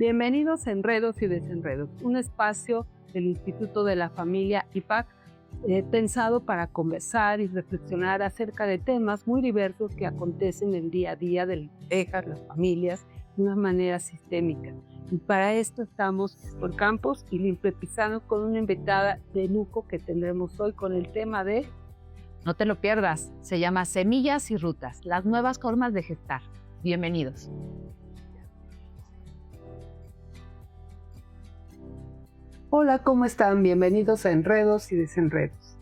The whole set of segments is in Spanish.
Bienvenidos a Enredos y Desenredos, un espacio del Instituto de la Familia IPAC pensado para conversar y reflexionar acerca de temas muy diversos que acontecen en el día a día de las parejas, las familias, de una manera sistémica. Y para esto estamos por Campos y Limpio Pizano con una invitada de lujo que tendremos hoy con el tema de... No te lo pierdas, se llama Semillas y Rutas, las nuevas formas de gestar. Bienvenidos. Hola, ¿cómo están? Bienvenidos a Enredos y Desenredos.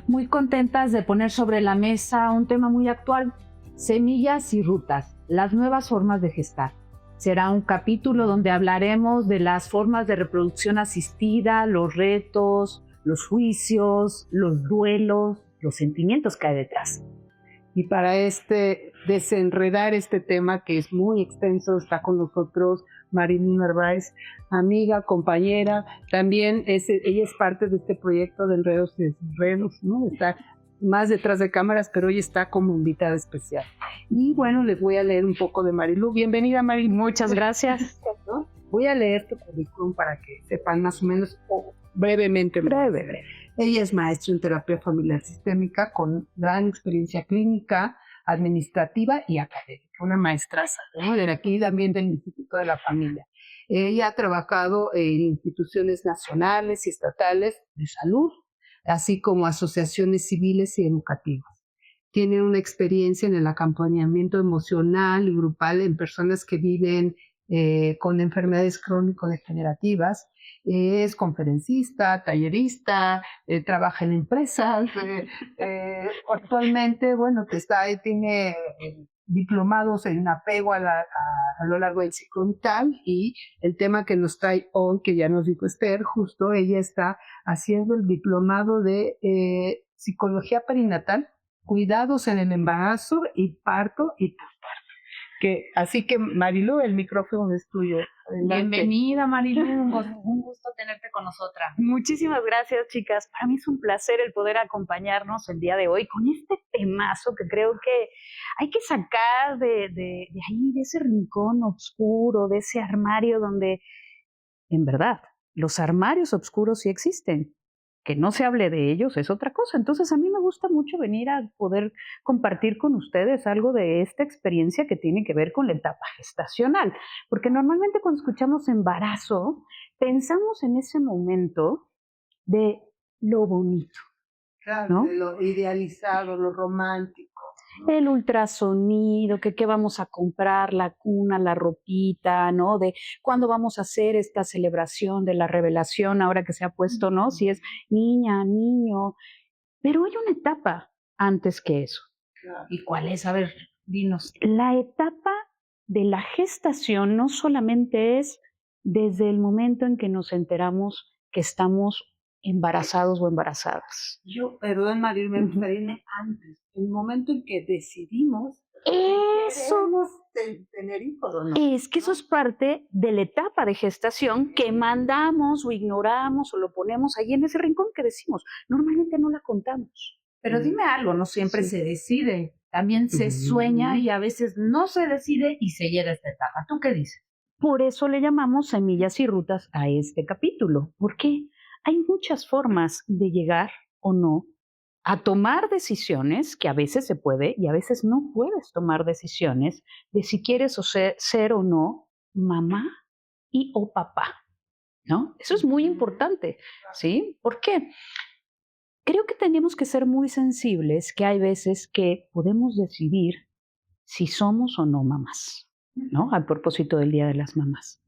Muy contentas de poner sobre la mesa un tema muy actual, Semillas y Rutas, las nuevas formas de gestar. Será un capítulo donde hablaremos de las formas de reproducción asistida, los retos, los juicios, los duelos, los sentimientos que hay detrás. Y para desenredar este tema que es muy extenso, está con nosotros Marilu Narváez, amiga, compañera. También ella es parte de este proyecto de Enredos y Desenredos, ¿no? Está más detrás de cámaras, pero hoy está como invitada especial. Y bueno, les voy a leer un poco de Marilu. Bienvenida, Marilu. Muchas gracias. Voy a leer tu currículum para que sepan más o menos, brevemente. Ella es maestra en terapia familiar sistémica con gran experiencia clínica, administrativa y académica. Una maestraza, ¿no? De aquí también del Instituto de la Familia. Ella ha trabajado en instituciones nacionales y estatales de salud, así como asociaciones civiles y educativas. Tiene una experiencia en el acompañamiento emocional y grupal en personas que viven con enfermedades crónico-degenerativas. Es conferencista, tallerista, trabaja en empresas. Actualmente, bueno, tiene diplomados en apego a lo largo del ciclo vital, y el tema que nos trae hoy, que ya nos dijo Esther, justo ella está haciendo el diplomado de psicología perinatal, cuidados en el embarazo y parto y posparto. Así que Marilu, el micrófono es tuyo. Adelante. Bienvenida, Marilu, un gusto tenerte con nosotras. Muchísimas gracias, chicas. Para mí es un placer el poder acompañarnos el día de hoy con este temazo que creo que hay que sacar de ahí, de ese rincón oscuro, de ese armario donde, en verdad, los armarios oscuros sí existen. Que no se hable de ellos es otra cosa. Entonces a mí me gusta mucho venir a poder compartir con ustedes algo de esta experiencia que tiene que ver con la etapa gestacional, porque normalmente cuando escuchamos embarazo pensamos en ese momento de lo bonito, claro, ¿no? De lo idealizado, lo romántico. El ultrasonido, que qué vamos a comprar, la cuna, la ropita, ¿no? De cuándo vamos a hacer esta celebración de la revelación, ahora que se ha puesto, ¿no? Si es niña, niño. Pero hay una etapa antes que eso. Claro. ¿Y cuál es? A ver, dinos. La etapa de la gestación no solamente es desde el momento en que nos enteramos que estamos embarazados o embarazadas. Perdón, Marilu, me gustaría irme antes, el momento en que decidimos Eso tener hijos o no. es que eso es parte de la etapa de gestación que mandamos o ignoramos o lo ponemos ahí en ese rincón que decimos. Normalmente no la contamos. Pero dime algo, no siempre Sí. se decide, también se sueña y a veces no se decide y se llega a esta etapa. ¿Tú qué dices? Por eso le llamamos semillas y rutas a este capítulo. ¿Por qué? Hay muchas formas de llegar o no a tomar decisiones, que a veces se puede y a veces no puedes tomar decisiones de si quieres ser o no mamá y o papá, ¿no? Eso es muy importante, ¿sí? ¿Por qué? Creo que tenemos que ser muy sensibles, que hay veces que podemos decidir si somos o no mamás, ¿no? Al propósito del Día de las Mamás.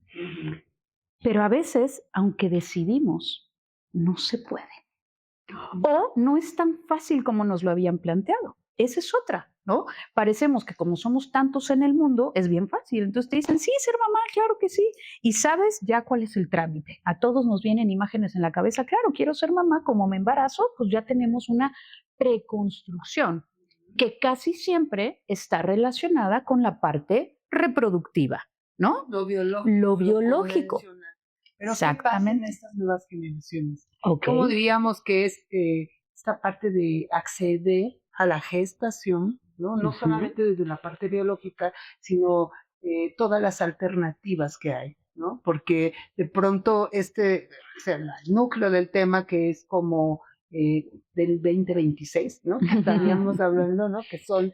Pero a veces, aunque decidimos, no se puede. O no es tan fácil como nos lo habían planteado. Esa es otra, ¿no? Parecemos que como somos tantos en el mundo, es bien fácil. Entonces te dicen, sí, ser mamá, claro que sí. Y sabes ya cuál es el trámite. A todos nos vienen imágenes en la cabeza. Claro, quiero ser mamá, como me embarazo, pues ya tenemos una preconstrucción que casi siempre está relacionada con la parte reproductiva, ¿no? Lo biológico. Lo biológico. Pero ¿qué pasa en estas nuevas generaciones? ¿Cómo diríamos que es esta parte de acceder a la gestación, ¿no? No solamente desde la parte biológica, sino todas las alternativas que hay? Porque de pronto o sea, el núcleo del tema que es como del 2026, ¿no? Que estaríamos hablando, ¿no? Que son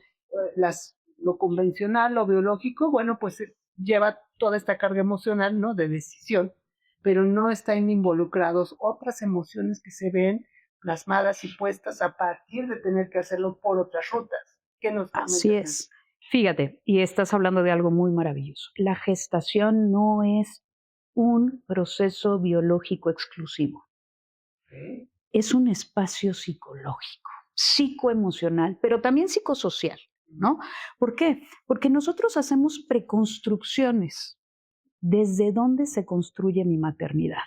lo convencional, lo biológico, bueno, pues lleva toda esta carga emocional, ¿no? De decisión, pero no están involucrados otras emociones que se ven plasmadas y puestas a partir de tener que hacerlo por otras rutas. ¿Qué nos Así comentas? es. Fíjate, y estás hablando de algo muy maravilloso. La gestación no es un proceso biológico exclusivo. ¿Sí? Es un espacio psicológico, psicoemocional, pero también psicosocial, ¿no? ¿Por qué? Porque nosotros hacemos preconstrucciones. ¿Desde dónde se construye mi maternidad?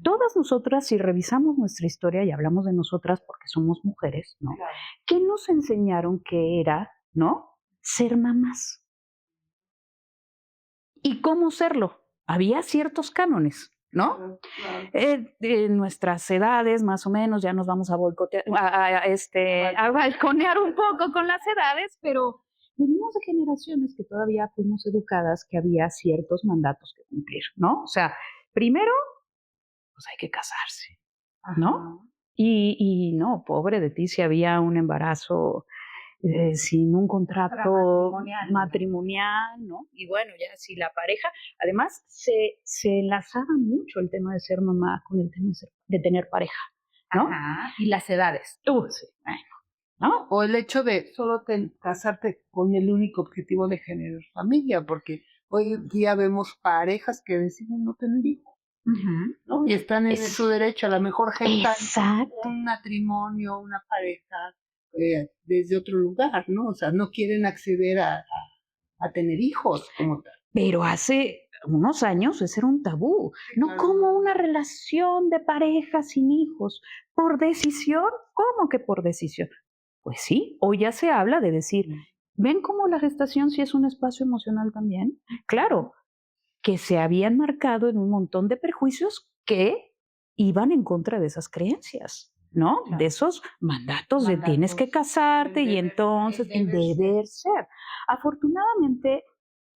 Todas nosotras, si revisamos nuestra historia y hablamos de nosotras porque somos mujeres, ¿no? Claro. ¿Qué nos enseñaron que era, ¿no? Ser mamás. ¿Y cómo serlo? Había ciertos cánones, ¿no? Claro, claro. En nuestras edades, más o menos, ya nos vamos a boicotear, a balconear un poco con las edades, pero venimos de generaciones que todavía fuimos educadas que había ciertos mandatos que cumplir, ¿no? O sea, primero, pues hay que casarse, ¿no? Ajá. Y no, pobre de ti si había un embarazo sin un contrato matrimonial, ¿no? Y bueno, ya si la pareja, además se enlazaba mucho el tema de ser mamá con el tema de tener pareja, ¿no? Ajá. Y las edades. Sí, bueno, ¿no? O el hecho de solo casarte con el único objetivo de generar familia, porque hoy en día vemos parejas que deciden no tener hijos, ¿no? Y están en su derecho, a lo mejor gestar Exacto. un matrimonio, una pareja desde otro lugar, ¿no? O sea, no quieren acceder a tener hijos como tal. Pero hace unos años ese era un tabú. No Claro. como una relación de pareja sin hijos. ¿Por decisión? ¿Cómo que por decisión? Pues sí, hoy ya se habla de decir, ¿ven cómo la gestación sí es un espacio emocional también? Claro, que se habían marcado en un montón de prejuicios que iban en contra de esas creencias, ¿no? Claro. De esos mandatos de tienes que casarte y entonces el deber ser. Afortunadamente,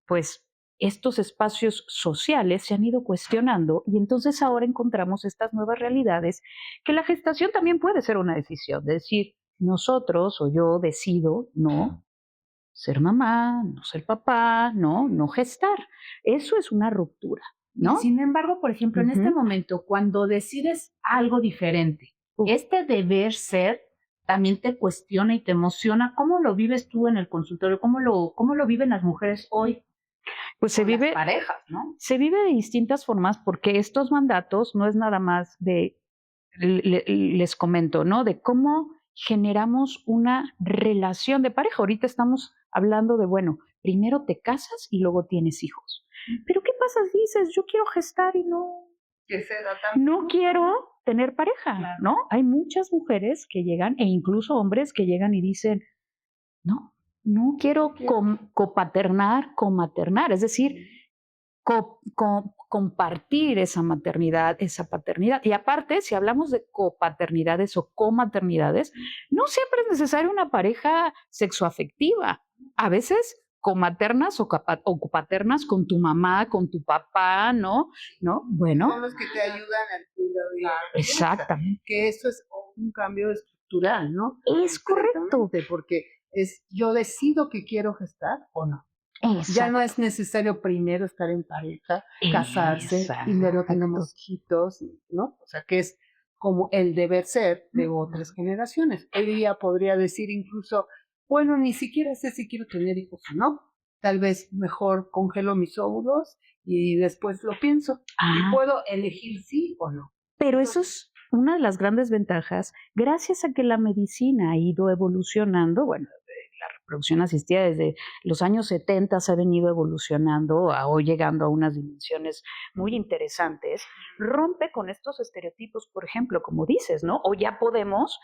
pues estos espacios sociales se han ido cuestionando y entonces ahora encontramos estas nuevas realidades que la gestación también puede ser una decisión, de decir, nosotros o yo decido no ser mamá, no ser papá, no gestar. Eso es una ruptura, ¿no? Y sin embargo, por ejemplo, en este momento, cuando decides algo diferente, este deber ser también te cuestiona y te emociona. ¿Cómo lo vives tú en el consultorio? ¿Cómo lo viven las mujeres hoy? Pues se Con las vive, parejas, ¿no? se vive de distintas formas porque estos mandatos no es nada más de, les comento, ¿no? De cómo generamos una relación de pareja. Ahorita estamos hablando de, bueno, primero te casas y luego tienes hijos. Pero ¿qué pasa si dices, yo quiero gestar y Que se da también. no quiero tener pareja, Claro. ¿no? Hay muchas mujeres que llegan, e incluso hombres que llegan y dicen, no quiero copaternar, comaternar, es decir, compartir esa maternidad, esa paternidad. Y aparte, si hablamos de copaternidades o comaternidades, no siempre es necesaria una pareja sexoafectiva. A veces comaternas o copaternas con tu mamá, con tu papá, ¿no? Bueno. Son los que te ayudan al cuidado y a la crianza. Exactamente. Que eso es un cambio estructural, ¿no? Es correcto. Porque yo decido que quiero gestar o no. Ya no es necesario primero estar en pareja, casarse, primero tenemos hijitos, ¿no? O sea, que es como el deber ser de otras generaciones. Hoy día podría decir incluso, bueno, ni siquiera sé si quiero tener hijos o no. Tal vez mejor congelo mis óvulos y después lo pienso. Y puedo elegir sí o no. Pero eso es una de las grandes ventajas, gracias a que la medicina ha ido evolucionando, bueno, la reproducción asistida desde los años 70 se ha venido evolucionando a hoy llegando a unas dimensiones muy interesantes, rompe con estos estereotipos, por ejemplo, como dices, ¿no? O ya podemos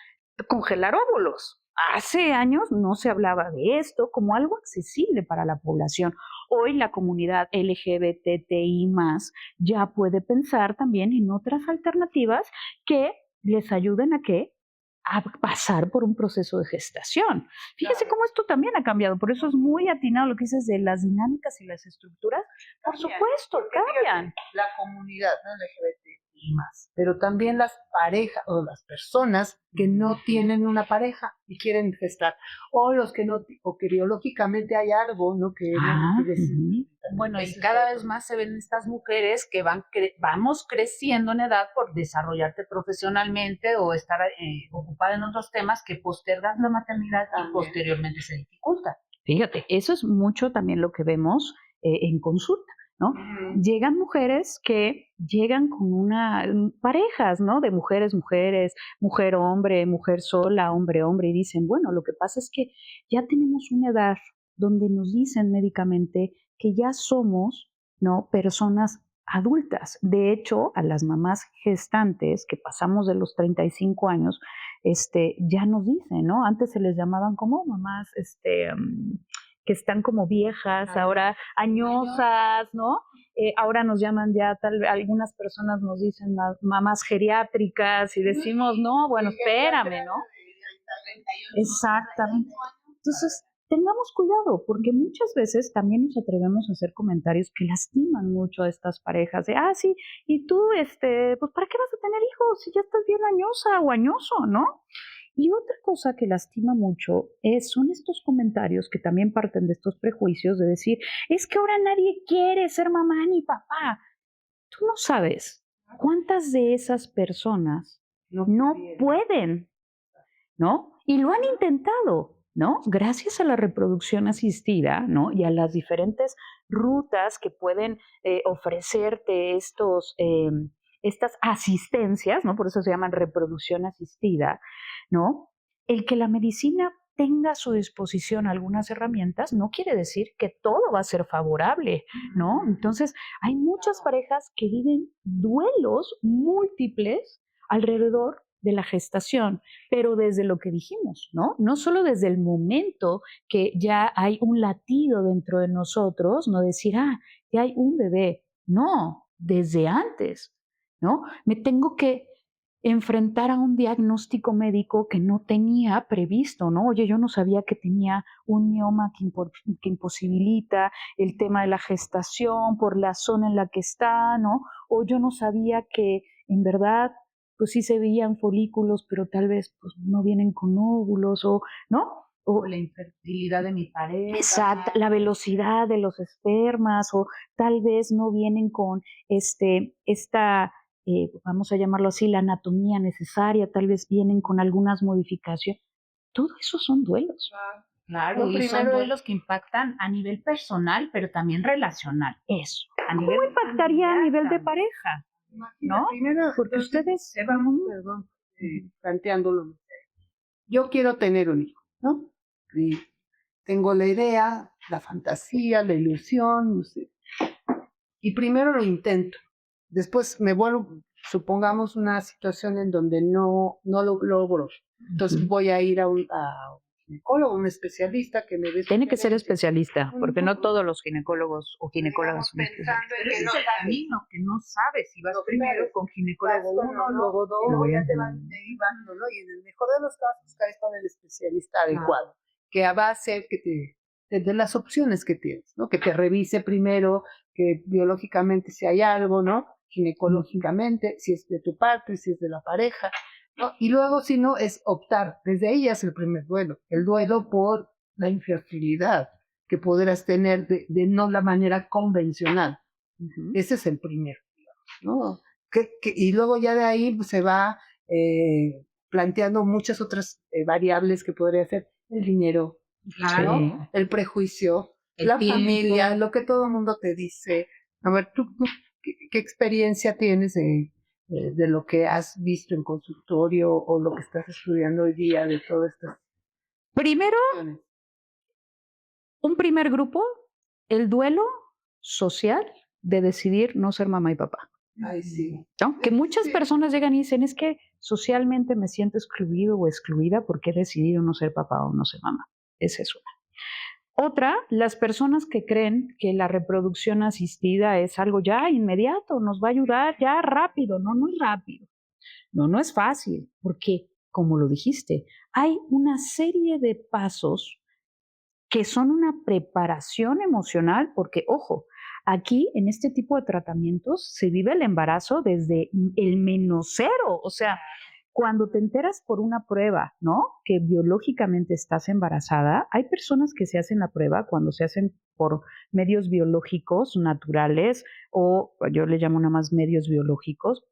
congelar óvulos. Hace años no se hablaba de esto como algo accesible para la población. Hoy la comunidad LGBTI+ ya puede pensar también en otras alternativas que les ayuden a a pasar por un proceso de gestación. Fíjese cómo esto también ha cambiado, por eso es muy atinado lo que dices de las dinámicas y las estructuras. Por supuesto, cambian. La comunidad, ¿no? LGBT y más, pero también las parejas o las personas que no tienen una pareja y quieren gestar, o los que no, o que biológicamente hay algo, ¿no? Que bueno, y cada vez más se ven estas mujeres que vamos creciendo en edad por desarrollarte profesionalmente o estar ocupada en otros temas que postergas la maternidad y posteriormente se dificulta. Fíjate, eso es mucho también lo que vemos en consulta, ¿no? Llegan mujeres que llegan con parejas, ¿no? De mujeres, mujer-hombre, mujer sola, hombre-hombre, y dicen, bueno, lo que pasa es que ya tenemos una edad donde nos dicen médicamente que ya somos, ¿no? Personas adultas. De hecho, a las mamás gestantes que pasamos de los 35 años, ya nos dicen, ¿no? Antes se les llamaban como mamás, que están como viejas, ahora añosas, ¿no? Ahora nos llaman ya, algunas personas nos dicen mamás geriátricas y decimos, no, bueno, espérame, ¿no? Exactamente. Entonces, tengamos cuidado, porque muchas veces también nos atrevemos a hacer comentarios que lastiman mucho a estas parejas, de, sí, y tú, pues, ¿para qué vas a tener hijos si ya estás bien añosa o añoso, ¿no? Y otra cosa que lastima mucho son estos comentarios que también parten de estos prejuicios de decir, es que ahora nadie quiere ser mamá ni papá. Tú no sabes cuántas de esas personas no pueden, ¿no? Y lo han intentado, ¿no? Gracias a la reproducción asistida, ¿no? Y a las diferentes rutas que pueden ofrecerte estas asistencias, ¿no? Por eso se llaman reproducción asistida, ¿no? El que la medicina tenga a su disposición algunas herramientas no quiere decir que todo va a ser favorable, ¿no? Entonces, hay muchas parejas que viven duelos múltiples alrededor de la gestación, pero desde lo que dijimos, ¿no? No solo desde el momento que ya hay un latido dentro de nosotros, no decir, ya hay un bebé, no, desde antes, ¿no? Me tengo que enfrentar a un diagnóstico médico que no tenía previsto, ¿no? Oye, yo no sabía que tenía un mioma que imposibilita el tema de la gestación por la zona en la que está, ¿no? O yo no sabía que en verdad pues sí se veían folículos, pero tal vez pues, no vienen con óvulos, o, ¿no? O la infertilidad de mi pareja. Exacto, la velocidad de los espermas, o tal vez no vienen con vamos a llamarlo así, la anatomía necesaria, tal vez vienen con algunas modificaciones. Todo eso son duelos. Claro, y son duelos que impactan a nivel personal, pero también relacional. Eso. ¿Cómo impactaría a nivel de pareja? ¿No? Primero, porque ustedes planteándolo. Yo quiero tener un hijo, ¿no? Y tengo la idea, la fantasía, la ilusión, no sé. Y primero lo intento. Después me vuelvo, supongamos una situación en donde no lo logro. Entonces voy a ir a un ginecólogo, un especialista que me ve. Tiene que ser especialista, porque no todos los ginecólogos o ginecólogas son especialistas. Es el camino que no sabes si vas primero con ginecólogo 1, luego 2. Luego ya te van derivando, ¿no? Y en el mejor de los casos caes con el especialista adecuado, que va a hacer que te dé las opciones que tienes, ¿no? Que te revise primero, que biológicamente si hay algo, ¿no? Ginecológicamente, si es de tu parte, si es de la pareja, ¿no? Y luego, si no, es optar. Desde ahí ya es el primer duelo. El duelo por la infertilidad que podrás tener de no la manera convencional. Ese es el primero, ¿no? Y luego ya de ahí pues, se va planteando muchas otras variables que podría ser el dinero, claro, sí, el prejuicio, la familia, lo que todo el mundo te dice. A ver, ¿tú qué experiencia tienes de lo que has visto en consultorio o lo que estás estudiando hoy día de todo esto? Primero, un primer grupo, el duelo social de decidir no ser mamá y papá. Ay, sí. ¿No? Que muchas personas llegan y dicen, es que socialmente me siento excluido o excluida porque he decidido no ser papá o no ser mamá. Esa es una. Otra, las personas que creen que la reproducción asistida es algo ya inmediato, nos va a ayudar ya rápido. No, no es rápido. No es fácil, porque como lo dijiste, hay una serie de pasos que son una preparación emocional, porque, ojo, aquí en este tipo de tratamientos se vive el embarazo desde el -0, o sea, cuando te enteras por una prueba, ¿no? Que biológicamente estás embarazada, hay personas que se hacen la prueba cuando se hacen por medios biológicos naturales o yo le llamo nada más medios biológicos,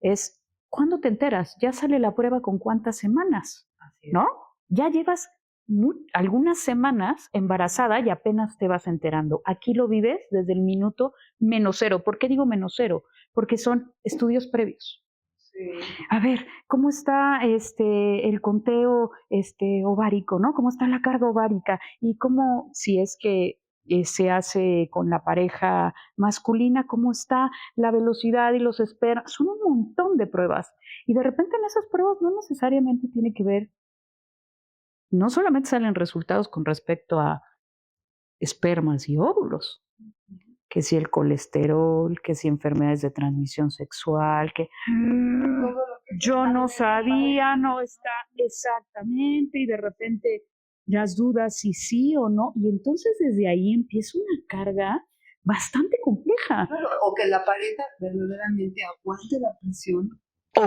es cuando te enteras, ya sale la prueba con cuántas semanas, ¿no? Ya llevas algunas semanas embarazada y apenas te vas enterando. Aquí lo vives desde el minuto -0. ¿Por qué digo -0? Porque son estudios previos. Sí. A ver, ¿cómo está el conteo ovárico, ¿no? ¿Cómo está la carga ovárica? Y cómo, si es que se hace con la pareja masculina, cómo está la velocidad y los espermas. Son un montón de pruebas. Y de repente en esas pruebas no necesariamente tiene que ver, no solamente salen resultados con respecto a espermas y óvulos, que si el colesterol, que si enfermedades de transmisión sexual, que yo no sabía, no está exactamente, y de repente las dudas si sí o no, y entonces desde ahí empieza una carga bastante compleja. Claro, o que la pareja verdaderamente aguante la presión.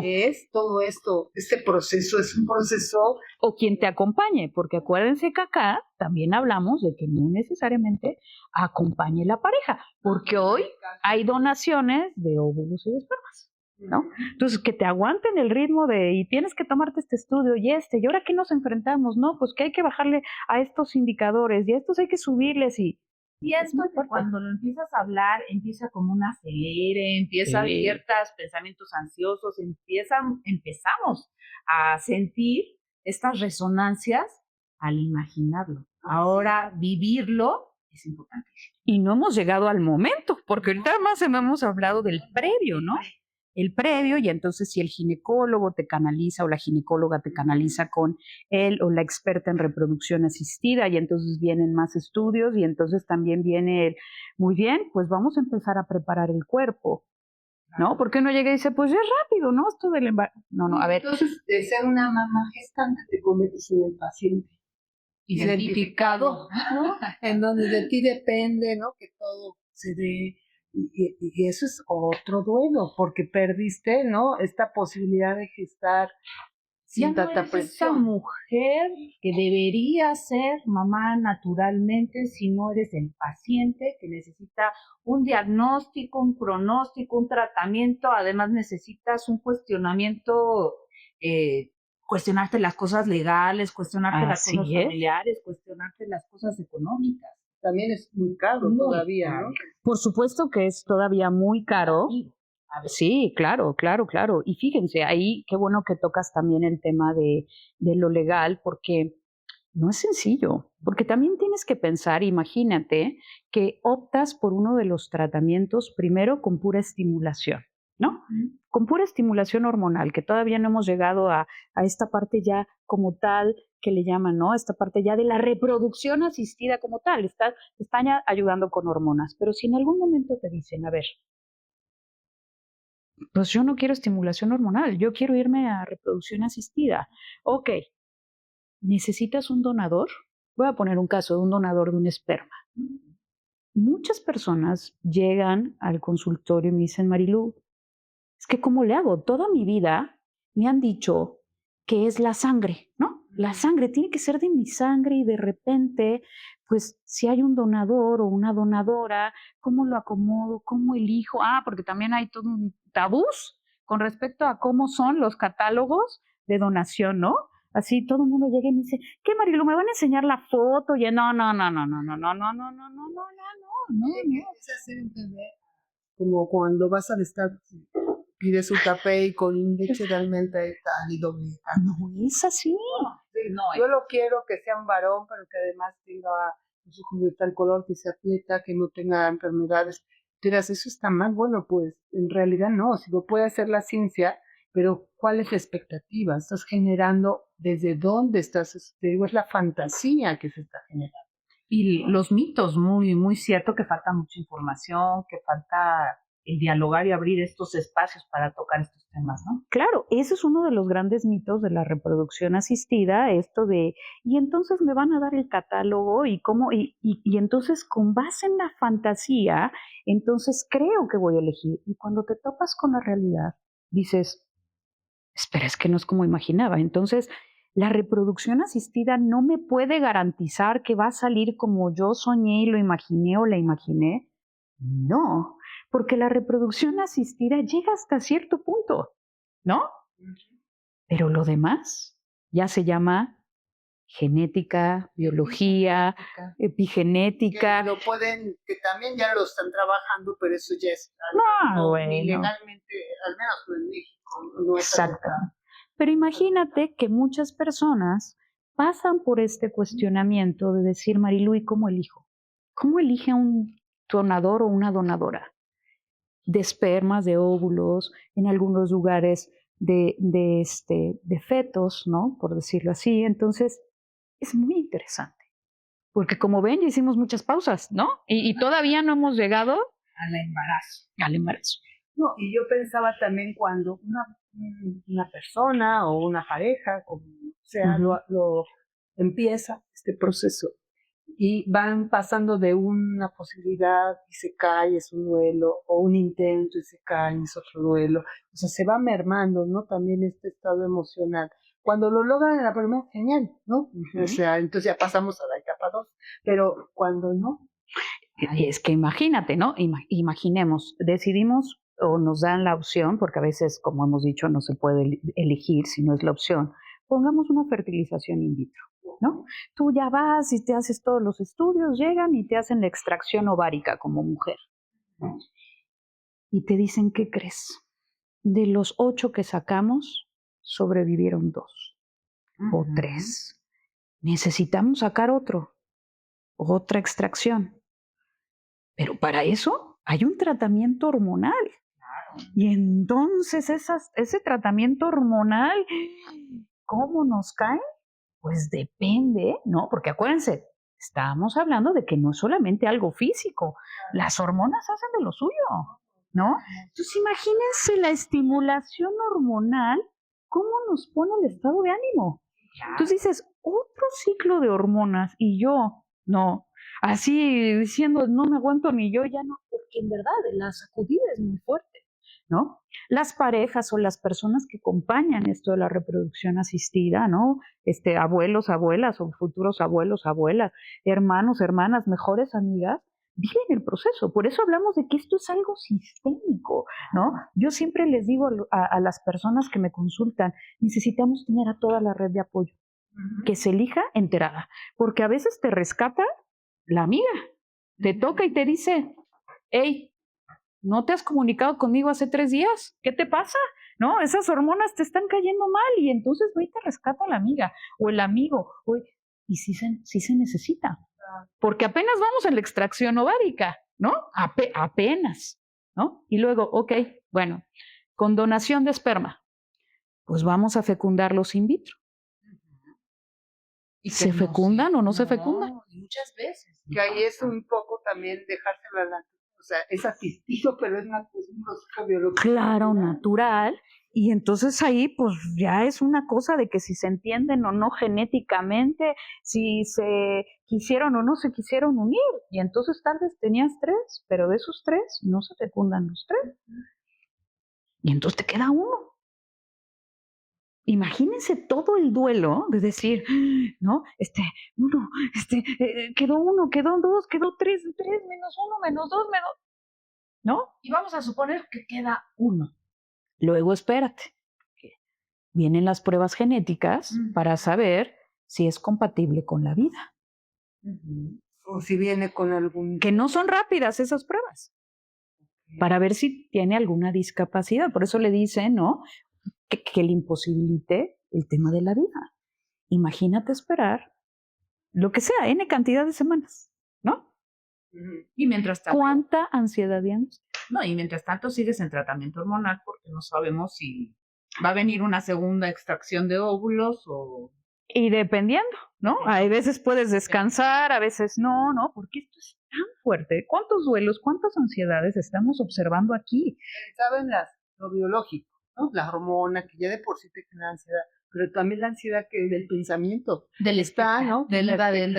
Es todo esto, este proceso es un proceso. O quien te acompañe, porque acuérdense que acá también hablamos de que no necesariamente acompañe la pareja, porque hoy hay donaciones de óvulos y de espermas, ¿no? Entonces, que te aguanten el ritmo y tienes que tomarte este estudio y ahora que nos enfrentamos, ¿no? Pues que hay que bajarle a estos indicadores y a estos hay que subirles y esto que cuando lo empiezas a hablar, empieza como un acelere, empieza ciertos pensamientos ansiosos, empezamos a sentir estas resonancias al imaginarlo. Ahora, vivirlo es importante. Y no hemos llegado al momento, porque ahorita más hemos hablado del previo, ¿no? El previo, y entonces si el ginecólogo te canaliza o la ginecóloga te canaliza con él o la experta en reproducción asistida, y entonces vienen más estudios, y entonces también viene muy bien, pues vamos a empezar a preparar el cuerpo, ¿no? ¿Por qué no llega y dice, pues ya es rápido, ¿no? Esto del embarazo. No, a ver. Entonces, de ser una mamá gestante, te conviertes en el paciente identificado, ¿no? En donde de ti depende, ¿no? Que todo se dé. Y eso es otro duelo, porque perdiste, ¿no? Esta posibilidad de gestar sin tanta presión. Esa mujer que debería ser mamá naturalmente, si no eres el paciente que necesita un diagnóstico, un pronóstico, un tratamiento, además necesitas un cuestionamiento, cuestionarte las cosas legales, cuestionarte las cosas familiares, cuestionarte las cosas económicas. También es muy caro todavía, ¿no? Por supuesto que es todavía muy caro. Sí, claro. Y fíjense, ahí qué bueno que tocas también el tema de lo legal, porque no es sencillo, porque también tienes que pensar, imagínate, que optas por uno de los tratamientos primero con pura estimulación, ¿no? Con pura estimulación hormonal, que todavía no hemos llegado a esta parte ya como tal, que le llaman, ¿no? Esta parte ya de la reproducción asistida como tal, están ya ayudando con hormonas, pero si en algún momento te dicen, a ver, pues yo no quiero estimulación hormonal, yo quiero irme a reproducción asistida. Ok, ¿necesitas un donador? Voy a poner un caso de un donador de un esperma. Muchas personas llegan al consultorio y me dicen, Marilu, es que ¿cómo le hago? Toda mi vida me han dicho que es la sangre, ¿no? La sangre tiene que ser de mi sangre y de repente, pues si hay un donador o una donadora, ¿cómo lo acomodo? ¿Cómo elijo? Porque también hay todo un tabús con respecto a cómo son los catálogos de donación, ¿no? Así todo el mundo llega y me dice, ¿qué, Marilu, me van a enseñar la foto? Y no. Es hacer entender como cuando vas al estadio, pides un café y con leche realmente tal y doble. No es así. Yo lo quiero que sea un varón, pero que además tenga los ojos de tal color, que sea atleta, que no tenga enfermedades. Dirás, eso está mal. Bueno, pues en realidad no, si lo puede hacer la ciencia, pero ¿cuál es la expectativa? ¿Estás generando desde dónde estás? Te digo, es la fantasía que se está generando. Y los mitos, muy, muy cierto que falta mucha información, que falta el dialogar y abrir estos espacios para tocar estos temas, ¿no? Claro, ese es uno de los grandes mitos de la reproducción asistida, esto de, y entonces me van a dar el catálogo y cómo, y entonces con base en la fantasía, entonces creo que voy a elegir. Y cuando te topas con la realidad, dices, espera, es que no es como imaginaba. Entonces, la reproducción asistida no me puede garantizar que va a salir como yo soñé y lo imaginé o la imaginé. No, porque la reproducción asistida llega hasta cierto punto, ¿no? Pero lo demás ya se llama genética, biología, epigenética. Que lo pueden, que también ya lo están trabajando, pero eso ya es Bueno. legalmente, al menos en México, no es Exacto. Pero imagínate que muchas personas pasan por este cuestionamiento de decir, Marilu, ¿y cómo elijo? ¿Cómo elige un donador o una donadora? De espermas, de óvulos, en algunos lugares de fetos, ¿no? Por decirlo así. Entonces, es muy interesante. Porque como ven, ya hicimos muchas pausas, ¿no? Y todavía no hemos llegado al embarazo. Al embarazo. No, y yo pensaba también cuando una persona o una pareja, como sea, lo empieza este proceso y van pasando de una posibilidad y se cae, es un duelo, o un intento y se cae, es otro duelo. O sea, se va mermando, ¿no? También este estado emocional. Cuando lo logran en la primera, genial, ¿no? O sea, entonces ya pasamos a la etapa 2, pero cuando no. Es que imagínate, ¿no? Imaginemos, decidimos o nos dan la opción, porque a veces, como hemos dicho, no se puede elegir si no es la opción. Pongamos una fertilización in vitro, ¿no? Tú ya vas y te haces todos los estudios, llegan y te hacen la extracción ovárica como mujer. Y te dicen, ¿qué crees? De los 8 que sacamos, sobrevivieron 2 o 3. Necesitamos sacar otra extracción. Pero para eso hay un tratamiento hormonal. Y entonces ese tratamiento hormonal, ¿cómo nos cae? Pues depende, ¿no? Porque acuérdense, estábamos hablando de que no es solamente algo físico, las hormonas hacen de lo suyo, ¿no? Entonces imagínense la estimulación hormonal, ¿cómo nos pone el estado de ánimo? Entonces dices, otro ciclo de hormonas y yo, no, así diciendo, no me aguanto ni yo, ya no, porque en verdad la sacudida es muy fuerte, ¿no? Las parejas o las personas que acompañan esto de la reproducción asistida, ¿no? Abuelos, abuelas o futuros abuelos, abuelas, hermanos, hermanas, mejores amigas, viven el proceso. Por eso hablamos de que esto es algo sistémico, ¿no? Yo siempre les digo a las personas que me consultan, necesitamos tener a toda la red de apoyo, que se elija enterada, porque a veces te rescata la amiga, te toca y te dice, hey, ¿no te has comunicado conmigo hace 3 días? ¿Qué te pasa? ¿No? Esas hormonas te están cayendo mal y entonces va y te rescata la amiga o el amigo. Y sí se necesita, porque apenas vamos a la extracción ovárica, ¿no? Apenas, ¿no? Y luego, ok, bueno, con donación de esperma, pues vamos a fecundarlos in vitro. ¿Y se fecundan o no se fecundan? Muchas veces. Que ahí es un poco también dejárselo a la, o sea, es asistido, pero es un proceso biológico. Claro, natural. Y entonces ahí pues ya es una cosa de que si se entienden o no genéticamente, si se quisieron o no se quisieron unir. Y entonces tal vez tenías 3, pero de esos 3 no se fecundan los 3. Y entonces te queda 1. Imagínense todo el duelo de decir, ¿no? Quedó 1, quedó 2, quedó 3, -1, -2, ¿no? Y vamos a suponer que queda 1. Luego espérate. Vienen las pruebas genéticas para saber si es compatible con la vida. O si viene con algún... Que no son rápidas esas pruebas. Para ver si tiene alguna discapacidad. Por eso le dicen, ¿no? Que le imposibilite el tema de la vida. Imagínate esperar lo que sea, N cantidad de semanas, ¿no? Y mientras tanto... ¿Cuánta ansiedad y angustia? No, y mientras tanto sigues en tratamiento hormonal porque no sabemos si va a venir una segunda extracción de óvulos o... Y dependiendo, ¿no? Hay veces puedes descansar, a veces no, porque esto es tan fuerte. ¿Cuántos duelos, cuántas ansiedades estamos observando aquí? Saben lo biológico, ¿no? La hormona que ya de por sí te genera ansiedad, pero también la ansiedad que del pensamiento, Del está, ¿no? del Del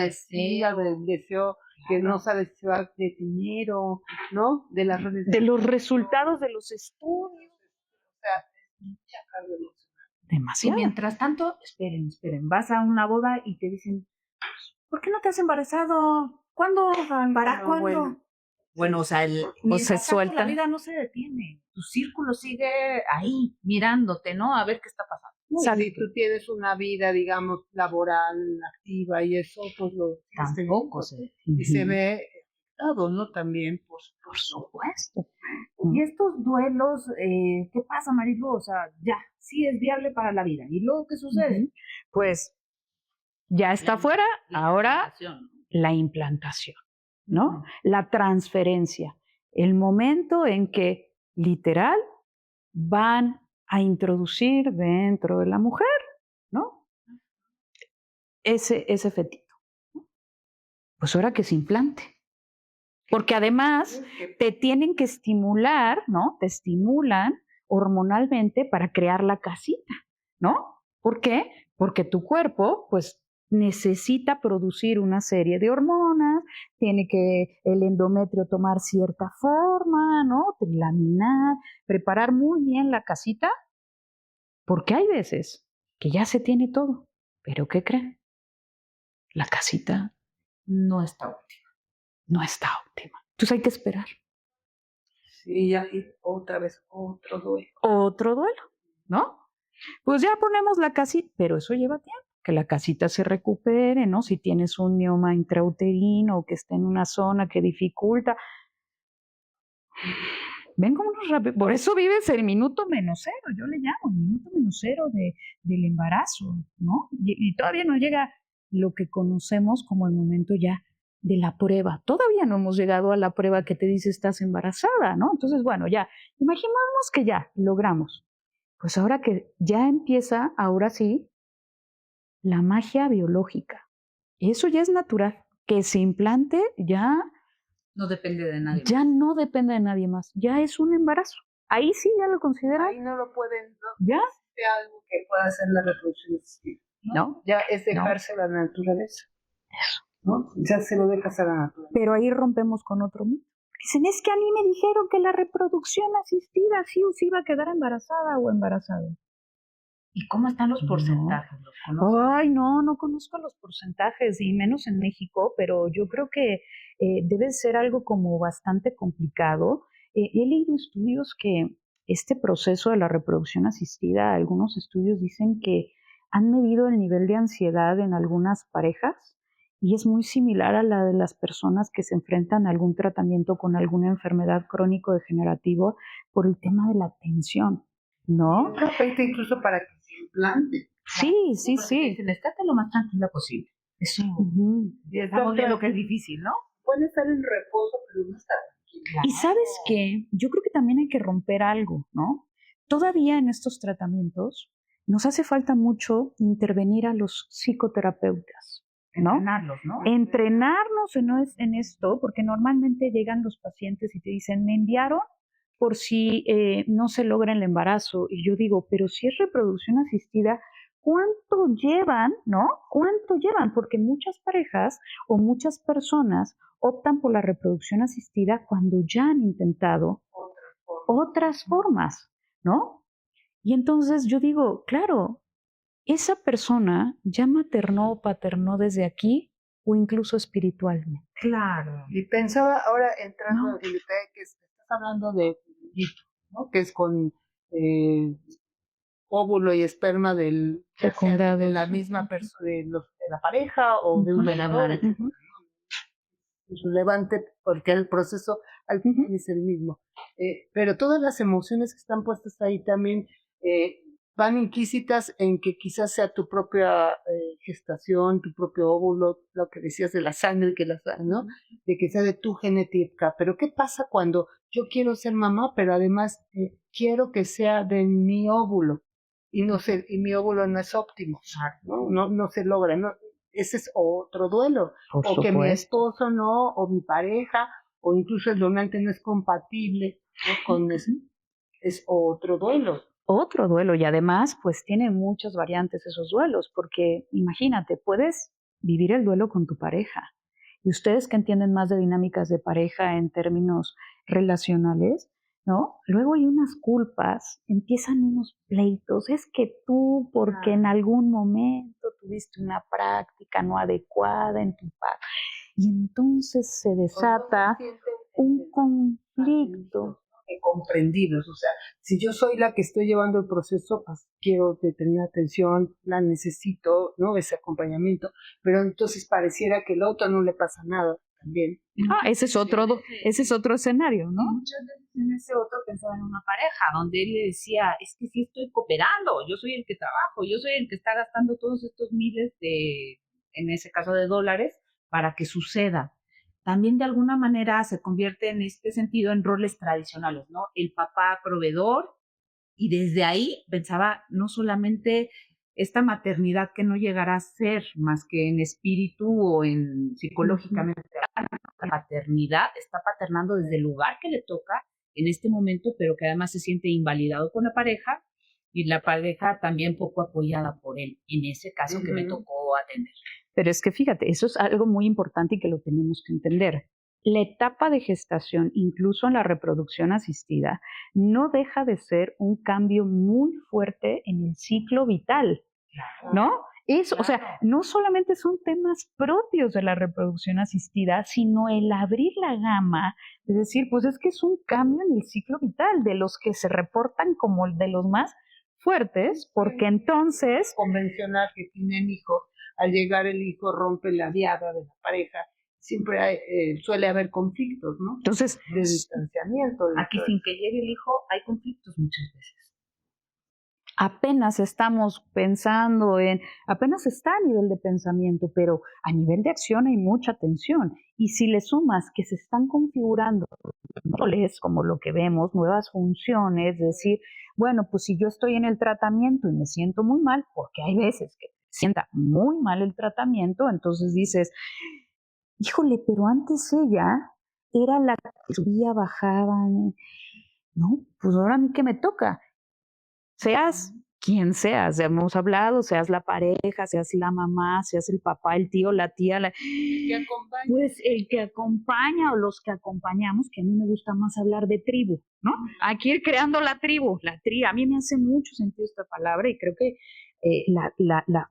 deseo, que no sabes si va de dinero, ¿no? De las redes De los resultados de los estudios. O sea, es mucha carga emocional. Y Demasiado. mientras tanto, esperen, vas a una boda y te dicen, ¿por qué no te has embarazado? ¿Cuándo? ¿Cuándo? Bueno, o sea, se suelta. la vida no se detiene. Tu círculo sigue ahí, mirándote, ¿no? A ver qué está pasando. Si tú tienes una vida, digamos, laboral, activa y eso, pues lo Tampoco se y se ve afectado, ¿no? También, por supuesto. Y estos duelos, ¿qué pasa, Marilu? O sea, ya, sí es viable para la vida. ¿Y luego qué sucede? Pues ya está fuera, ahora la implantación, ¿no? La transferencia, el momento en que literal van a introducir dentro de la mujer, ¿no? Ese fetito. Pues ahora que se implante. Porque además te tienen que estimular, ¿no? Te estimulan hormonalmente para crear la casita, ¿no? ¿Por qué? Porque tu cuerpo, pues, necesita producir una serie de hormonas, tiene que el endometrio tomar cierta forma, ¿no? Trilaminar, preparar muy bien la casita, porque hay veces que ya se tiene todo, pero ¿qué creen? La casita no está óptima. No está óptima. Entonces hay que esperar. Sí, ya, y otra vez otro duelo. Otro duelo, ¿no? Pues ya ponemos la casita, pero eso lleva tiempo, que la casita se recupere, ¿no? Si tienes un mioma intrauterino o que esté en una zona que dificulta. Ven como unos rápidos. Por eso vives el minuto menos cero, yo le llamo el minuto menos cero del embarazo, ¿no? Y todavía no llega lo que conocemos como el momento ya de la prueba. Todavía no hemos llegado a la prueba que te dice estás embarazada, ¿no? Entonces, bueno, ya, imaginemos que ya logramos. Pues ahora que ya empieza, ahora sí, la magia biológica. Eso ya es natural. Que se implante ya no depende de nadie. Ya no depende de nadie más. Ya es un embarazo. Ahí sí ya lo consideran. Ahí no lo pueden, ¿no? ¿Ya? Es algo que pueda hacer la reproducción asistida. ¿No? Ya es dejarse a la naturaleza. Eso. ¿No? Ya se lo dejas a la naturaleza. Pero ahí rompemos con otro mito. Dicen, es que a mí me dijeron que la reproducción asistida sí o sí iba a quedar embarazada o embarazado. ¿Y cómo están los porcentajes? Ay, no conozco los porcentajes y menos en México, pero yo creo que debe ser algo como bastante complicado. He leído estudios que este proceso de la reproducción asistida, algunos estudios dicen que han medido el nivel de ansiedad en algunas parejas y es muy similar a la de las personas que se enfrentan a algún tratamiento con alguna enfermedad crónico-degenerativa por el tema de la tensión, ¿no? Perfecto, incluso para que se implante. Sí. Dicen, estate lo más tranquila posible. Eso. Y estamos viendo que es difícil, ¿no? Puede estar en reposo, pero no está tranquila. Y ¿sabes qué? Yo creo que también hay que romper algo, ¿no? Todavía en estos tratamientos nos hace falta mucho intervenir a los psicoterapeutas, ¿no? Entrenarlos, ¿no? Entrenarnos en esto, porque normalmente llegan los pacientes y te dicen, me enviaron por si no se logra el embarazo. Y yo digo, pero si es reproducción asistida, ¿cuánto llevan, no? ¿Cuánto llevan? Porque muchas parejas o muchas personas optan por la reproducción asistida cuando ya han intentado otras formas, ¿no? Y entonces yo digo, claro, esa persona ya maternó o paternó desde aquí o incluso espiritualmente. Claro. Y pensaba ahora entrando en detalle que estás hablando de ¿no? Que es con óvulo y esperma de la misma persona, de la pareja o de un menor. Es relevante porque el proceso al final es el mismo. Pero todas las emociones que están puestas ahí también van implícitas en que quizás sea tu propia gestación, tu propio óvulo, lo que decías de la sangre, ¿no? De que sea de tu genética. Pero ¿qué pasa cuando yo quiero ser mamá, pero además quiero que sea de mi óvulo? Y mi óvulo no es óptimo, no se logra, ¿no? ese es otro duelo. Por o que mi supuesto. esposo no, o mi pareja, o incluso el donante no es compatible, ¿no? con ese, es otro duelo. Otro duelo, y además pues tiene muchas variantes esos duelos, porque imagínate, puedes vivir el duelo con tu pareja. Y ustedes que entienden más de dinámicas de pareja en términos relacionales, ¿no? Luego hay unas culpas, empiezan unos pleitos, es que tú, porque en algún momento tuviste una práctica no adecuada en tu pareja, y entonces se desata un conflicto. Comprendidos, o sea, si yo soy la que estoy llevando el proceso, pues quiero tener atención, la necesito, ¿no? Ese acompañamiento, pero entonces pareciera que el otro no le pasa nada también. Ese es otro escenario, ¿no? Y muchas veces en ese otro pensaba en una pareja, donde él le decía, es que sí estoy cooperando, yo soy el que trabajo, yo soy el que está gastando todos estos miles de, en ese caso de dólares, para que suceda. También de alguna manera se convierte en este sentido en roles tradicionales, ¿no? El papá proveedor, y desde ahí pensaba no solamente esta maternidad que no llegará a ser más que en espíritu o en psicológicamente, la paternidad está paternando desde el lugar que le toca en este momento, pero que además se siente invalidado con la pareja y la pareja también poco apoyada por él, en ese caso que me tocó atender. Pero es que fíjate, eso es algo muy importante y que lo tenemos que entender. La etapa de gestación, incluso en la reproducción asistida, no deja de ser un cambio muy fuerte en el ciclo vital, ¿no? Eso, o sea, no solamente son temas propios de la reproducción asistida, sino el abrir la gama, es decir, pues es que es un cambio en el ciclo vital, de los que se reportan como de los más fuertes, porque entonces... Convencional que tienen hijos, al llegar el hijo rompe la diada de la pareja, siempre suele haber conflictos, ¿no? Entonces, de distanciamiento. Aquí sin que llegue el hijo hay conflictos muchas veces. Apenas estamos pensando apenas está a nivel de pensamiento, pero a nivel de acción hay mucha tensión. Y si le sumas que se están configurando roles, como lo que vemos, nuevas funciones, es decir, bueno, pues si yo estoy en el tratamiento y me siento muy mal, porque hay veces que sienta muy mal el tratamiento, entonces dices, híjole, pero antes ella era la que subía, bajaba, no, pues ahora a mí que me toca. Seas quien seas, ya hemos hablado, seas la pareja, seas la mamá, seas el papá, el tío, la tía, pues el que acompaña o los que acompañamos, que a mí me gusta más hablar de tribu, ¿no? Hay que ir creando la tribu, a mí me hace mucho sentido esta palabra y creo que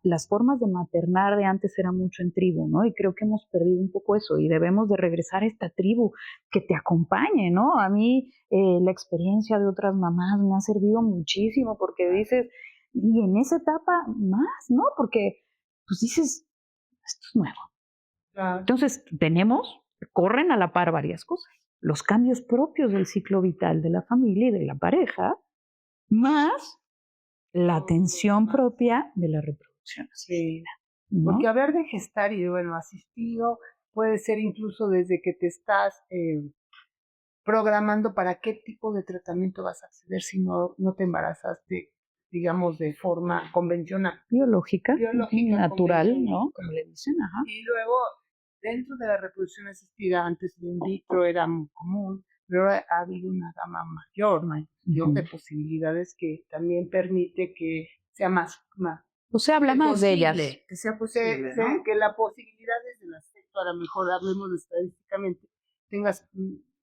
las formas de maternar de antes eran mucho en tribu, ¿no? Y creo que hemos perdido un poco eso y debemos de regresar a esta tribu que te acompañe, ¿no? A mí la experiencia de otras mamás me ha servido muchísimo porque dices, y en esa etapa más, ¿no? Porque pues dices, esto es nuevo. Claro. Entonces corren a la par varias cosas. Los cambios propios del ciclo vital de la familia y de la pareja, más la atención propia de la reproducción asistida. Sí. ¿No? Porque hablar de gestar y bueno, asistido puede ser incluso desde que te estás programando para qué tipo de tratamiento vas a acceder si no te embarazaste, digamos, de forma convencional. Biológica natural, ¿no? Como le dicen, ajá. Y luego, dentro de la reproducción asistida, antes de in vitro era muy común, pero ha habido una gama mayor de posibilidades que también permite que sea más o sea, habla más posible, de ellas. Que sea posible, ¿no? Que la posibilidad desde el aspecto, a lo mejor hablemos estadísticamente, tengas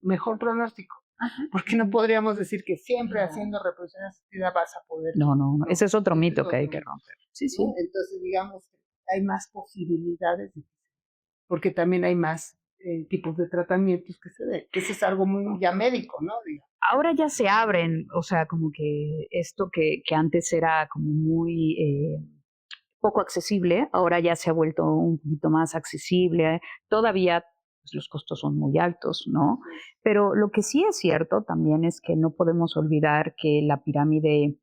mejor pronóstico. Ajá. Porque no podríamos decir que siempre haciendo reproducción asistida vas a poder. No, ese es otro mito que hay que romper. Sí. Entonces, digamos, hay más posibilidades, porque también hay más tipos de tratamientos que se den. Eso es algo muy ya médico, ¿no? Ahora ya se abren, o sea, como que esto que antes era como muy poco accesible, ahora ya se ha vuelto un poquito más accesible. Todavía pues, los costos son muy altos, ¿no? Pero lo que sí es cierto también es que no podemos olvidar que la pirámide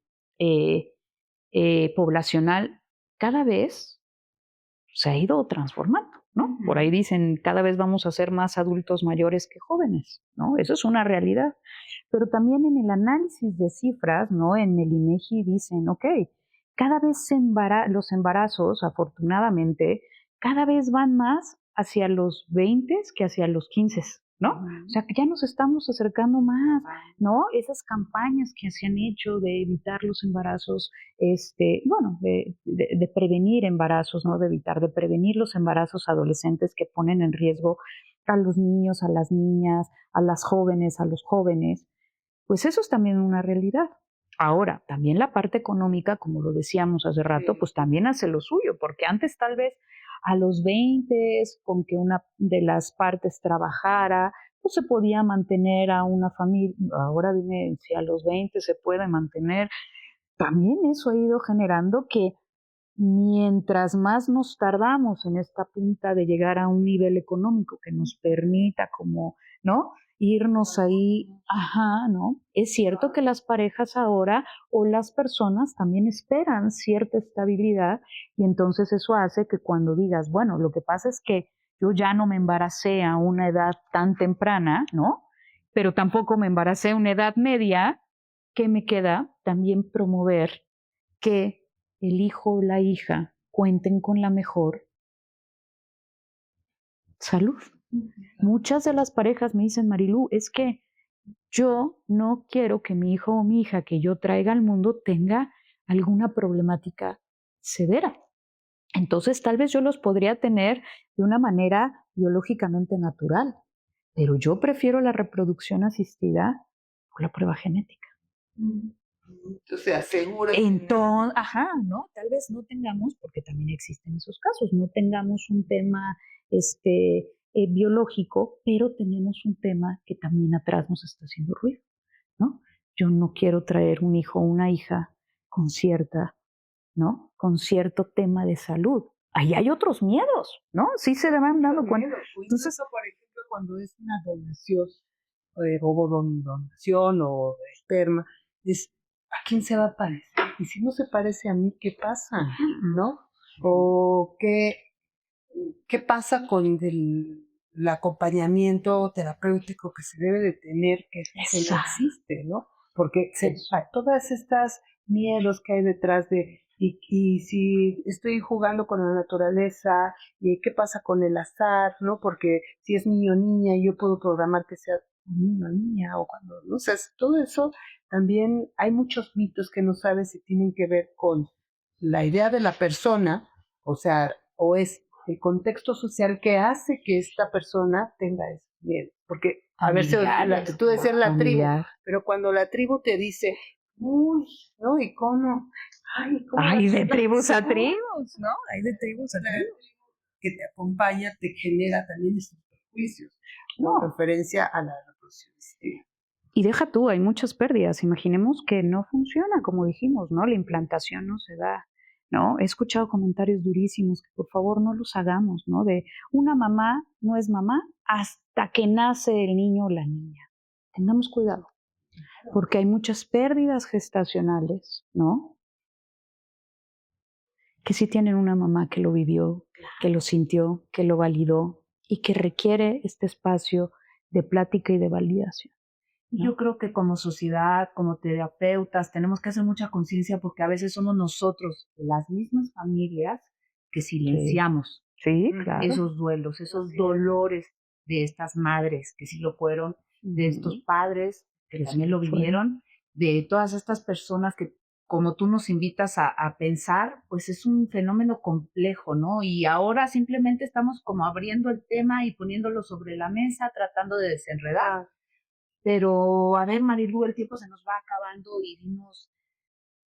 poblacional cada vez se ha ido transformando, ¿no? Por ahí dicen, cada vez vamos a ser más adultos mayores que jóvenes, ¿no? Eso es una realidad. Pero también en el análisis de cifras, ¿no? En el INEGI dicen, ok, cada vez los embarazos, afortunadamente, cada vez van más hacia los 20 que hacia los 15, ¿no? O sea, que ya nos estamos acercando más, ¿no? Esas campañas que se han hecho de evitar los embarazos, bueno, de prevenir embarazos, ¿no? De prevenir los embarazos adolescentes que ponen en riesgo a los niños, a las niñas, a las jóvenes, a los jóvenes, pues eso es también una realidad. Ahora, también la parte económica, como lo decíamos hace rato, pues también hace lo suyo, porque antes tal vez a los 20, con que una de las partes trabajara, pues se podía mantener a una familia. Ahora dime si a los 20 se puede mantener. También eso ha ido generando que mientras más nos tardamos en esta punta de llegar a un nivel económico que nos permita como, ¿no? Irnos ahí, ajá, ¿no? Es cierto que las parejas ahora o las personas también esperan cierta estabilidad y entonces eso hace que cuando digas, bueno, lo que pasa es que yo ya no me embaracé a una edad tan temprana, ¿no? Pero tampoco me embaracé a una edad media, ¿qué me queda? También promover que el hijo o la hija cuenten con la mejor salud. Muchas de las parejas me dicen, Marilú, es que yo no quiero que mi hijo o mi hija que yo traiga al mundo tenga alguna problemática severa. Entonces, tal vez yo los podría tener de una manera biológicamente natural, pero yo prefiero la reproducción asistida por la prueba genética. Entonces, asegura. Entonces, ajá, ¿no? Tal vez no tengamos, porque también existen esos casos, no tengamos un tema biológico, pero tenemos un tema que también atrás nos está haciendo ruido, ¿no? Yo no quiero traer un hijo o una hija con cierta, ¿no? Con cierto tema de salud. Ahí hay otros miedos, ¿no? Sí se van dando cuenta. Entonces, por ejemplo, cuando es una donación, donación o esperma, es ¿a quién se va a parecer? Y si no se parece a mí, ¿qué pasa? ¿No? O qué pasa con el acompañamiento terapéutico que se debe de tener, que no existe, ¿no? Porque todas estas miedos que hay detrás de, y si estoy jugando con la naturaleza, y qué pasa con el azar, ¿no? Porque si es niño o niña, yo puedo programar que sea niño o niña, o cuando, no sé, todo eso también hay muchos mitos que no sabes si tienen que ver con la idea de la persona, o sea, o es el contexto social que hace que esta persona tenga ese miedo. Porque, a ver, tú decías la tribu, pero cuando la tribu te dice, uy, ¿no? ¿Y cómo? ¿cómo hay de tribus a tribus, ¿no? Hay de tribus a tribus. Que te acompaña, te genera también estos prejuicios, con referencia a la reproducción. Y deja tú, hay muchas pérdidas. Imaginemos que no funciona, como dijimos, ¿no? La implantación no se da, ¿no? He escuchado comentarios durísimos que por favor no los hagamos, ¿no? De una mamá no es mamá hasta que nace el niño o la niña. Tengamos cuidado, porque hay muchas pérdidas gestacionales, ¿no? Que sí tienen una mamá que lo vivió, que lo sintió, que lo validó y que requiere este espacio de plática y de validación. Y yo creo que como sociedad, como terapeutas, tenemos que hacer mucha conciencia porque a veces somos nosotros, las mismas familias, que silenciamos claro. esos duelos, esos dolores de estas madres que sí lo fueron, de estos padres que también lo vivieron, de todas estas personas que, como tú nos invitas a pensar, pues es un fenómeno complejo, ¿no? Y ahora simplemente estamos como abriendo el tema y poniéndolo sobre la mesa, tratando de desenredar. Pero, a ver, Marilú, el tiempo se nos va acabando y dinos,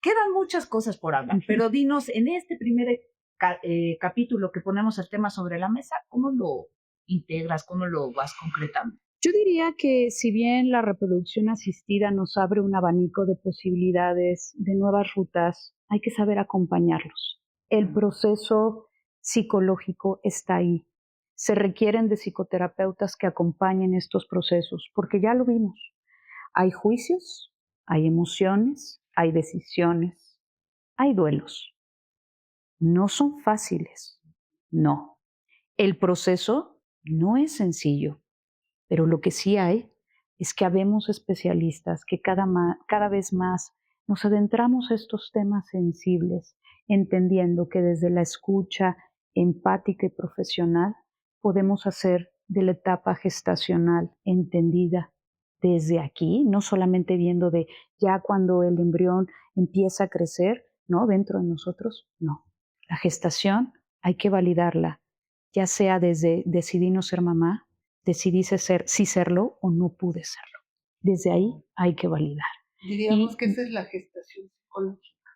quedan muchas cosas por hablar, pero dinos, en este primer capítulo que ponemos el tema sobre la mesa, ¿cómo lo integras, cómo lo vas concretando? Yo diría que si bien la reproducción asistida nos abre un abanico de posibilidades, de nuevas rutas, hay que saber acompañarlos. El proceso psicológico está ahí. Se requieren de psicoterapeutas que acompañen estos procesos, porque ya lo vimos. Hay juicios, hay emociones, hay decisiones, hay duelos. No son fáciles, no. El proceso no es sencillo, pero lo que sí hay es que habemos especialistas que cada vez más nos adentramos a estos temas sensibles, entendiendo que desde la escucha empática y profesional, podemos hacer de la etapa gestacional entendida desde aquí, no solamente viendo de ya cuando el embrión empieza a crecer, ¿no? Dentro de nosotros, no. La gestación hay que validarla, ya sea desde decidí no ser mamá, decidí sí serlo o no pude serlo. Desde ahí hay que validar. Diríamos que esa es la gestación psicológica,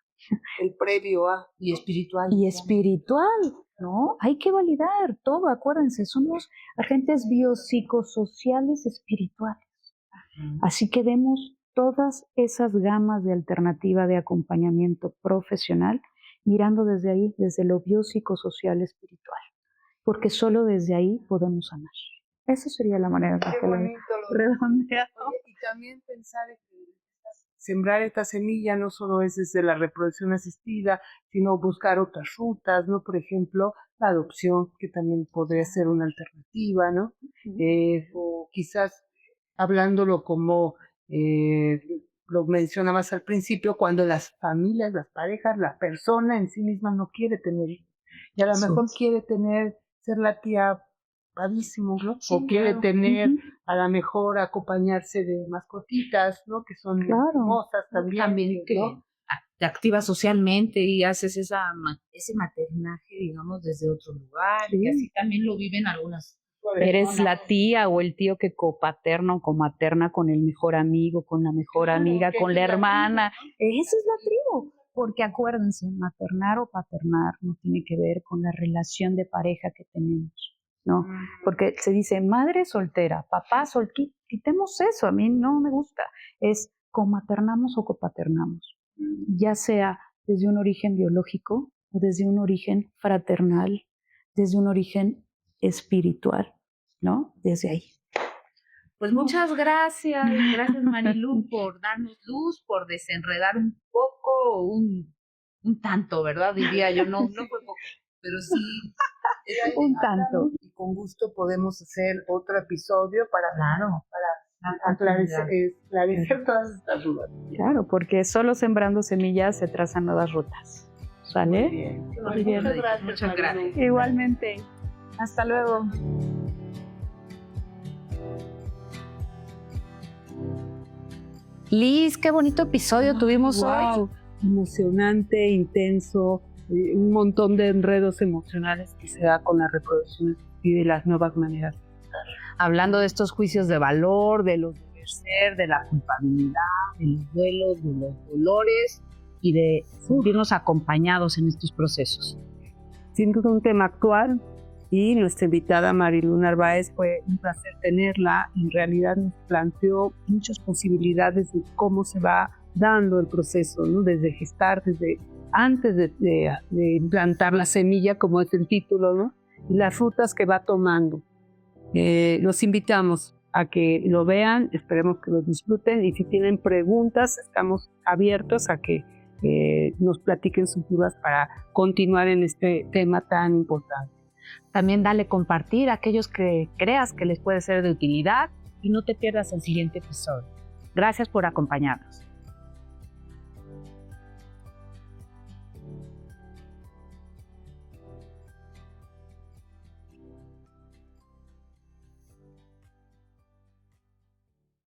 el previo a y espiritual. Y espiritual, ¿no? Hay que validar todo, acuérdense, somos agentes biopsicosociales espirituales. Así que demos todas esas gamas de alternativa de acompañamiento profesional, mirando desde ahí, desde lo biopsicosocial espiritual, porque solo desde ahí podemos sanar. Esa sería la manera Qué que bonito lo redondea. Y también pensar en que sembrar esta semilla no solo es desde la reproducción asistida, sino buscar otras rutas, ¿no? Por ejemplo, la adopción, que también podría ser una alternativa, ¿no? O quizás hablándolo como lo mencionabas al principio, cuando las familias, las parejas, la persona en sí misma no quiere tener hijos, y a lo mejor quiere ser la tía padísimo, ¿no? Sí, o quiere claro. tener a lo mejor acompañarse de mascotitas, ¿no? Que son hermosas también, que ¿no? te activas socialmente y haces ese maternaje, digamos, desde otro lugar, Sí. que así también lo viven algunas. Eres la tía o el tío que copaterna o comaterna con el mejor amigo, con la mejor amiga, con la hermana. Esa es la tribu. Porque acuérdense, maternar o paternar no tiene que ver con la relación de pareja que tenemos, ¿no? Porque se dice madre soltera, papá soltero, quitemos eso, a mí no me gusta. Es comaternamos o copaternamos, ya sea desde un origen biológico o desde un origen fraternal, desde un origen espiritual, ¿no? Desde ahí. Pues muchas gracias, gracias Marilu por darnos luz, por desenredar un poco, un tanto, ¿verdad? Diría yo, no fue poco, pero sí. Un tanto. Y con gusto podemos hacer otro episodio para esclarecer todas estas dudas. Claro, porque solo sembrando semillas se trazan nuevas rutas. ¿Sale? Muy bien. Muy bien. Muchas gracias. Igualmente. Hasta luego. Liz, qué bonito episodio tuvimos hoy. Emocionante, intenso, un montón de enredos emocionales que se da con la reproducción y de las nuevas maneras. Hablando de estos juicios de valor, de los deber ser, de la culpabilidad, de los duelos, de los dolores y de sentirnos acompañados en estos procesos. Sin duda un tema actual y nuestra invitada Marilu Narváez fue un placer tenerla. En realidad nos planteó muchas posibilidades de cómo se va dando el proceso, ¿no? Desde gestar, desde antes de implantar la semilla, como es el título, ¿no? Y las rutas que va tomando. Los invitamos a que lo vean, esperemos que lo disfruten y si tienen preguntas estamos abiertos a que nos platiquen sus dudas para continuar en este tema tan importante. También dale compartir a aquellos que creas que les puede ser de utilidad y no te pierdas el siguiente episodio. Gracias por acompañarnos.